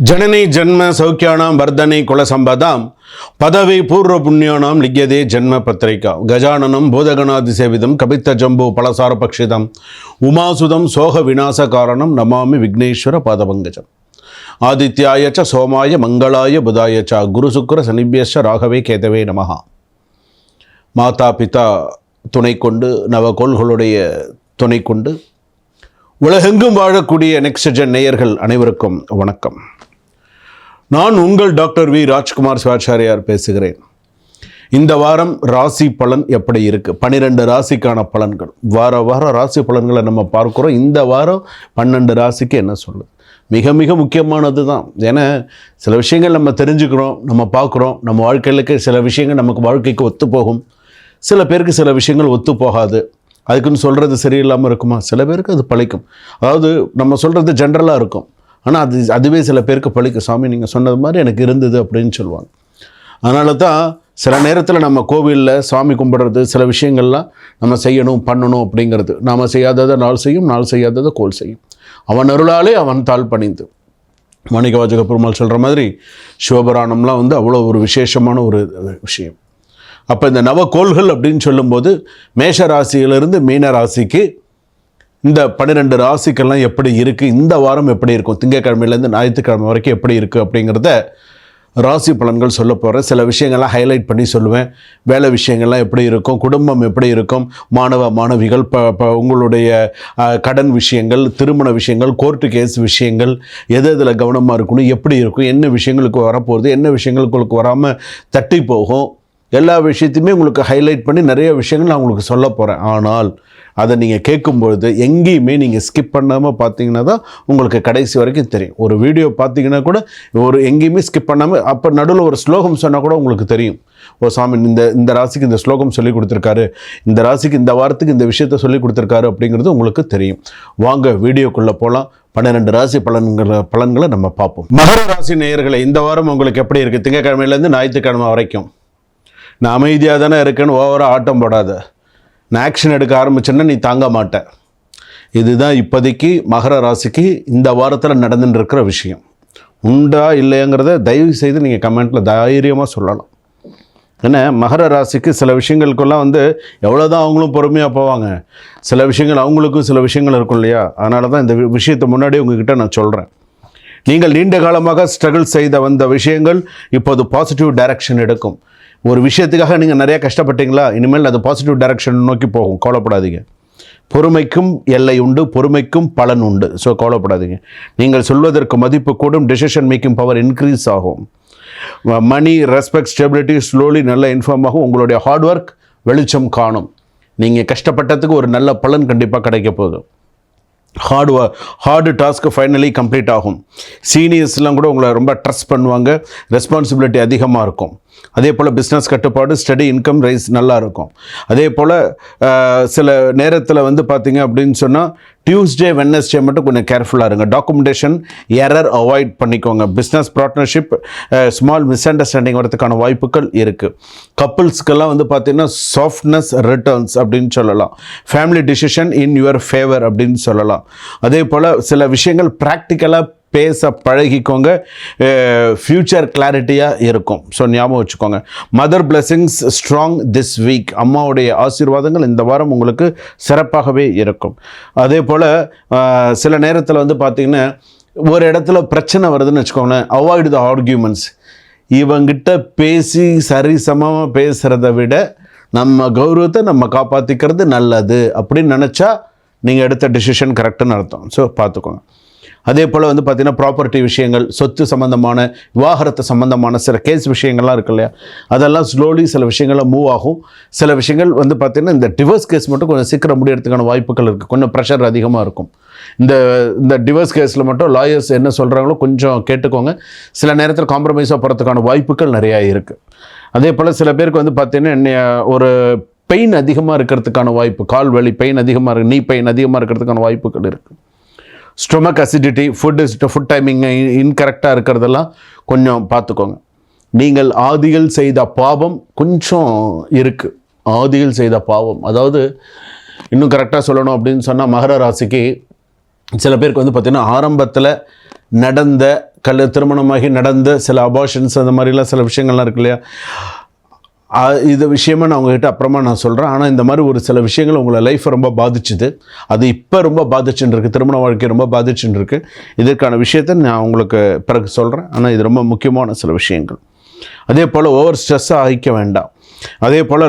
जननी जन्म सौख्याणां वर्धने कुलसंपदां पदवी पूर्व पुण्यानां लिख्यते जन्म पत्रिका गजाननं बोधगणादिसेवितं कपित्थजम्बो फलसारपक्षितम् उमासुतं सोह विनाशकारणं नमामि विघ्नेश्वर पादपङ्कजम् आदित्याय च सोमाय मंगलाय बुधाय च गुरुशुक्र शनिभ्यश्च राघवे केतवे नमः माता पिता துணை கொண்டு நவகோள்களுடைய துணை கொண்டு உலகெங்கும் வாழக்கூடிய நெக்ஸ்ட் ஜென் நேயர்கள் அனைவருக்கும் வணக்கம். நான் உங்கள் டாக்டர் வி ராஜ்குமார் சிவாச்சாரியார் பேசுகிறேன். இந்த வாரம் ராசி பலன் எப்படி இருக்குது? 12 ராசிக்கான பலன்கள். வார ராசி பலன்களை நம்ம பார்க்குறோம். இந்த வாரம் 12 ராசிக்கு என்ன சொல்லுது? மிக மிக முக்கியமானது தான். ஏன்னா சில விஷயங்கள் நம்ம தெரிஞ்சுக்கிறோம், நம்ம பார்க்குறோம். நம்ம வாழ்க்கையிலுக்கு சில விஷயங்கள் நமக்கு வாழ்க்கைக்கு ஒத்து போகும், சில பேருக்கு சில விஷயங்கள் ஒத்து போகாது. அதுக்குன்னு சொல்கிறது சரியில்லாமல் இருக்குமா? சில பேருக்கு அது பழிக்கும். அதாவது நம்ம சொல்கிறது ஜென்ரலாக இருக்கும், ஆனால் அதுவே சில பேருக்கு பழிக்கும். சாமி நீங்கள் சொன்னது மாதிரி எனக்கு இருந்தது அப்படின்னு சொல்லுவாங்க. அதனால தான் சில நேரத்தில் நம்ம கோவிலில் சாமி கும்பிட்றது, சில விஷயங்கள்லாம் நம்ம செய்யணும் பண்ணணும் அப்படிங்கிறது. நாம் செய்யாததை நாள் செய்யும், நாள் செய்யாததை கோல் செய்யும். அவன் அருளாலே அவன் தாழ் பணிந்து. மாணிக்கவாசக பெருமாள் சொல்கிற மாதிரி சிவபுராணம்லாம் அவ்வளோ ஒரு விசேஷமான ஒரு விஷயம். அப்போ இந்த நவகோள்கள் அப்படின்னு சொல்லும்போது மேஷ ராசியிலிருந்து மீன ராசிக்கு இந்த 12 ராசிக்கெல்லாம் எப்படி இருக்குது, இந்த வாரம் எப்படி இருக்கும், திங்கட்கிழமையிலேருந்து ஞாயிற்றுக்கிழமை வரைக்கும் எப்படி இருக்குது அப்படிங்கிறத ராசி பலன்கள் சொல்ல போகிறேன். சில விஷயங்கள்லாம் ஹைலைட் பண்ணி சொல்லுவேன். வேலை விஷயங்கள்லாம் எப்படி இருக்கும், குடும்பம் எப்படி இருக்கும், மாணவிகள் உங்களுடைய கடன் விஷயங்கள், திருமண விஷயங்கள், கோர்ட்டு கேஸ் விஷயங்கள், எதில் கவனமாக இருக்கணும், எப்படி இருக்கும், என்ன விஷயங்களுக்கு வரப்போகுது, என்ன விஷயங்களுக்கு வராமல் தட்டி போகும், எல்லா விஷயத்தையுமே உங்களுக்கு ஹைலைட் பண்ணி நிறைய விஷயங்கள் நான் உங்களுக்கு சொல்ல போகிறேன். ஆனால் அதை நீங்கள் கேட்கும்பொழுது எங்கேயுமே நீங்கள் ஸ்கிப் பண்ணாமல் பார்த்தீங்கன்னா தான் உங்களுக்கு கடைசி வரைக்கும் தெரியும். ஒரு வீடியோ பார்த்தீங்கன்னா கூட எங்கேயுமே ஸ்கிப் பண்ணாமல் அப்போ நடுவில் ஒரு ஸ்லோகம் சொன்னால் கூட உங்களுக்கு தெரியும். ஓ சாமி இந்த ராசிக்கு இந்த ஸ்லோகம் சொல்லி கொடுத்துருக்காரு, இந்த ராசிக்கு இந்த வாரத்துக்கு இந்த விஷயத்த சொல்லி கொடுத்துருக்காரு அப்படிங்கிறது உங்களுக்கு தெரியும். வாங்க வீடியோக்குள்ளே போகலாம். 12 ராசி பலன்களை நம்ம பார்ப்போம். மகர ராசி நேயர்களை, இந்த வாரம் உங்களுக்கு எப்படி இருக்குது? திங்கட்கிழமையிலேருந்து ஞாயிற்றுக்கிழமை வரைக்கும் நான் அமைதியாக தானே இருக்கேன்னு ஓவராக ஆட்டம் போடாத. நான் ஆக்ஷன் எடுக்க ஆரம்பிச்சேன்னா நீ தாங்க மாட்டேன். இதுதான் இப்போதைக்கு மகர ராசிக்கு இந்த வாரத்தில் நடந்துட்டு இருக்கிற விஷயம். உண்டா இல்லைங்கிறத தயவு செய்து நீங்கள் கமெண்ட்டில் தைரியமாக சொல்லலாம். ஏன்னா மகர ராசிக்கு சில விஷயங்களுக்கெல்லாம் எவ்வளோதான் அவங்களும் பொறுமையாக போவாங்க, சில விஷயங்கள் அவங்களுக்கும் சில விஷயங்கள் இருக்கும் இல்லையா? அதனால தான் இந்த விஷயத்தை முன்னாடியே உங்ககிட்ட நான் சொல்கிறேன். நீங்கள் நீண்ட காலமாக ஸ்ட்ரகிள் செய்த வந்த விஷயங்கள் இப்போது பாசிட்டிவ் டைரக்ஷன் எடுக்கும். ஒரு விஷயத்துக்காக நீங்கள் நிறையா கஷ்டப்பட்டீங்களா, இனிமேல் அது பாசிட்டிவ் டைரக்ஷன் நோக்கி போகும். கவலைப்படாதீங்க. பொறுமைக்கும் எல்லை உண்டு, பொறுமைக்கும் பலன் உண்டு. ஸோ கவலைப்படாதீங்க. நீங்கள் சொல்வதற்கு மதிப்பு கூடும், டெசிஷன் மேக்கிங் பவர் இன்க்ரீஸ் ஆகும். மணி, ரெஸ்பெக்ட், ஸ்டெபிலிட்டி ஸ்லோலி நல்ல இன்ஃபார்ம் ஆகும். உங்களுடைய ஹார்ட் ஒர்க் வெளிச்சம் காணும். நீங்கள் கஷ்டப்பட்டதுக்கு ஒரு நல்ல பலன் கண்டிப்பாக கிடைக்க போகுது. ஹார்டு டாஸ்க்கு ஃபைனலி கம்ப்ளீட் ஆகும். சீனியர்ஸ்லாம் கூட உங்களை ரொம்ப ட்ரஸ்ட் பண்ணுவாங்க. ரெஸ்பான்சிபிலிட்டி அதிகமாக இருக்கும். அதே போல் பிஸ்னஸ் கட்டுப்பாடு, ஸ்டடி, இன்கம் ரைஸ் நல்லா இருக்கும். அதே போல் சில நேரத்தில் பார்த்தீங்க அப்படின்னு சொன்னால் டியூஸ்டே வெட்னஸ்டே மட்டும் கொஞ்சம் கேர்ஃபுல்லாக இருங்க. டாக்குமெண்டேஷன் எரர் அவாய்ட் பண்ணிக்கோங்க. Business partnership small miss understanding வரதுக்கான வாய்ப்புகள் இருக்குது. கப்புள்ஸ்க்கெல்லாம் பார்த்தீங்கன்னா சாஃப்ட்னஸ் ரிட்டர்ன்ஸ் அப்படின்னு சொல்லலாம். Family decision in your favour அப்படின்னு சொல்லலாம். அதே போல் சில விஷயங்கள் ப்ராக்டிக்கலாக பேச பழகிக்கோங்க. ஃப்யூச்சர் கிளாரிட்டியாக இருக்கும். ஸோ ஞாபகம் வச்சுக்கோங்க. Mother blessings strong this week. அம்மாவுடைய ஆசீர்வாதங்கள் இந்த வாரம் உங்களுக்கு சிறப்பாகவே இருக்கும். அதே போல் சில நேரத்தில் பார்த்திங்கன்னா ஒரு இடத்துல பிரச்சனை வருதுன்னு வச்சுக்கோங்களேன். அவாய்டு த ஆர்கியூமெண்ட்ஸ். இவங்கிட்ட பேசி சரிசமமாக பேசுகிறத விட நம்ம கௌரவத்தை நம்ம காப்பாற்றிக்கிறது நல்லது அப்படின்னு நினச்சா நீங்கள் எடுத்த டிசிஷன் கரெக்டுன்னு அர்த்தம். ஸோ பார்த்துக்கோங்க. அதே போல் பார்த்திங்கன்னா ப்ராப்பர்ட்டி விஷயங்கள், சொத்து சம்மந்தமான, விவாகரத்து சம்மந்தமான சில கேஸ் விஷயங்கள்லாம் இருக்கு இல்லையா? அதெல்லாம் ஸ்லோலி சில விஷயங்கள்லாம் மூவ் ஆகும். சில விஷயங்கள் பார்த்திங்கன்னா இந்த டிவோர்ஸ் கேஸ் மட்டும் கொஞ்சம் சீக்கிரம் முடியறதுக்கான வாய்ப்புகள் இருக்குது. கொஞ்சம் ப்ரெஷர் அதிகமாக இருக்கும். இந்த டிவோர்ஸ் கேஸில் மட்டும் லாயர்ஸ் என்ன சொல்கிறாங்களோ கொஞ்சம் கேட்டுக்கோங்க. சில நேரத்தில் காம்ப்ரமைஸாக போகிறதுக்கான வாய்ப்புகள் நிறையா இருக்குது. அதே போல் சில பேருக்கு பார்த்திங்கன்னா ஒரு பெயின் அதிகமாக இருக்கிறதுக்கான வாய்ப்பு, கால் வலி பெயின் அதிகமாக இருக்குது, நீ பெயின் அதிகமாக இருக்கிறதுக்கான வாய்ப்புகள் இருக்குது. ஸ்டொமக் அசிடிட்டி, ஃபுட் டைமிங் இன்கரெக்டாக இருக்கிறதெல்லாம் கொஞ்சம் பார்த்துக்கோங்க. நீங்கள் ஆதிகள் செய்த பாவம் கொஞ்சம் இருக்குது. ஆதிகள் செய்த பாவம், அதாவது இன்னும் கரெக்டாக சொல்லணும் அப்படின்னு சொன்னால் மகர ராசிக்கு சில பேருக்கு பார்த்திங்கன்னா ஆரம்பத்தில் நடந்த திருமணமாகி நடந்த சில அபார்ஷன்ஸ் அந்த மாதிரிலாம் சில விஷயங்கள்லாம் இருக்கு இல்லையா, இது விஷயமா நான் உங்ககிட்ட அப்புறமா நான் சொல்கிறேன். ஆனால் இந்த மாதிரி ஒரு சில விஷயங்கள் உங்களை லைஃப்பை ரொம்ப பாதிச்சுது, அது இப்போ ரொம்ப பாதிச்சுன்னு இருக்குது, திருமண வாழ்க்கை ரொம்ப பாதிச்சுன்னு இருக்குது. இதற்கான விஷயத்தை நான் உங்களுக்கு பிறகு சொல்கிறேன். ஆனால் இது ரொம்ப முக்கியமான சில விஷயங்கள். அதே போல் ஓவர் ஸ்ட்ரெஸ்ஸாக ஆகிக்க வேண்டாம். அதே போல்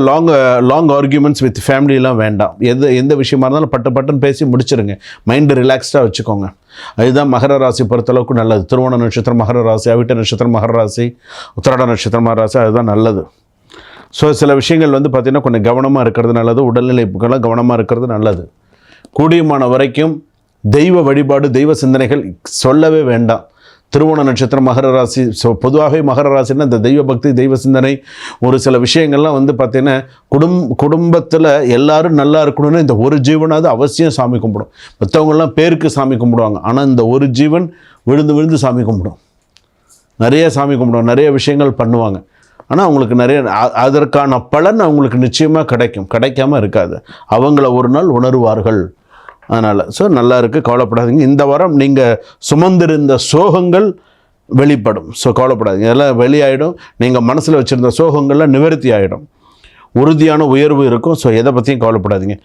லாங் ஆர்கியூமெண்ட்ஸ் வித் ஃபேமிலிலாம் வேண்டாம். எந்த விஷயமா இருந்தாலும் பட்டுன்னு பேசி முடிச்சிருங்க. மைண்டு ரிலாக்ஸ்டாக வச்சுக்கோங்க. அதுதான் மகர ராசி பொறுத்தளவுக்கு நல்லது. திருவோண நட்சத்திரம் மகர ராசி, அவிட்ட நட்சத்திரம் மகர ராசி, உத்திராட நட்சத்திரம் மகர ராசி, அதுதான் நல்லது. ஸோ சில விஷயங்கள் பார்த்திங்கன்னா கொஞ்சம் கவனமாக இருக்கிறது நல்லது. உடல்நிலைப்புக்கெல்லாம் கவனமாக இருக்கிறது நல்லது. கூடியமான வரைக்கும் தெய்வ வழிபாடு, தெய்வ சிந்தனைகள் சொல்லவே வேண்டாம். திருவோண நட்சத்திரம் மகர ராசி. ஸோ பொதுவாகவே மகர ராசின்னா இந்த தெய்வ பக்தி, தெய்வ சிந்தனை, ஒரு சில விஷயங்கள்லாம் பார்த்திங்கன்னா குடும்பத்தில் எல்லாரும் நல்லா இருக்கணும்னு இந்த ஒரு ஜீவனாவது அவசியம் சாமி கும்பிடும். மற்றவங்கெல்லாம் பேருக்கு சாமி கும்பிடுவாங்க. ஆனால் இந்த ஒரு ஜீவன் விழுந்து சாமி கும்பிடும். நிறைய சாமி கும்பிடுவாங்க, நிறைய விஷயங்கள் பண்ணுவாங்க. ஆனால் அவங்களுக்கு நிறைய அதற்கான பலன் அவங்களுக்கு நிச்சயமாக கிடைக்காம இருக்காது. அவங்கள ஒரு நாள் உணர்வார்கள். அதனால் நல்லா இருக்குது, கவலைப்படாதீங்க. இந்த வாரம் நீங்கள் சுமந்திருந்த சோகங்கள் வெளிப்படும். கவலைப்படாதீங்க, இதெல்லாம் வெளியாகிடும். நீங்கள் மனசில் வச்சுருந்த சோகங்கள்லாம் நிவர்த்தி ஆகிடும். உறுதியான உயர்வு இருக்கும். எதை பற்றியும் கவலைப்படாதீங்க.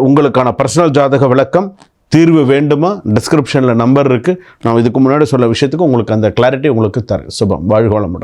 உங்களுக்கான பர்சனல் ஜாதக விளக்கம் தீர்வு வேண்டுமா? டிஸ்கிரிப்ஷனில் நம்பர் இருக்குது. நான் இதுக்கு முன்னாடி சொல்ல விஷயத்துக்கு உங்களுக்கு அந்த கிளாரிட்டி உங்களுக்கு தரேன். சுபம். வாழ்க வளமுடன்.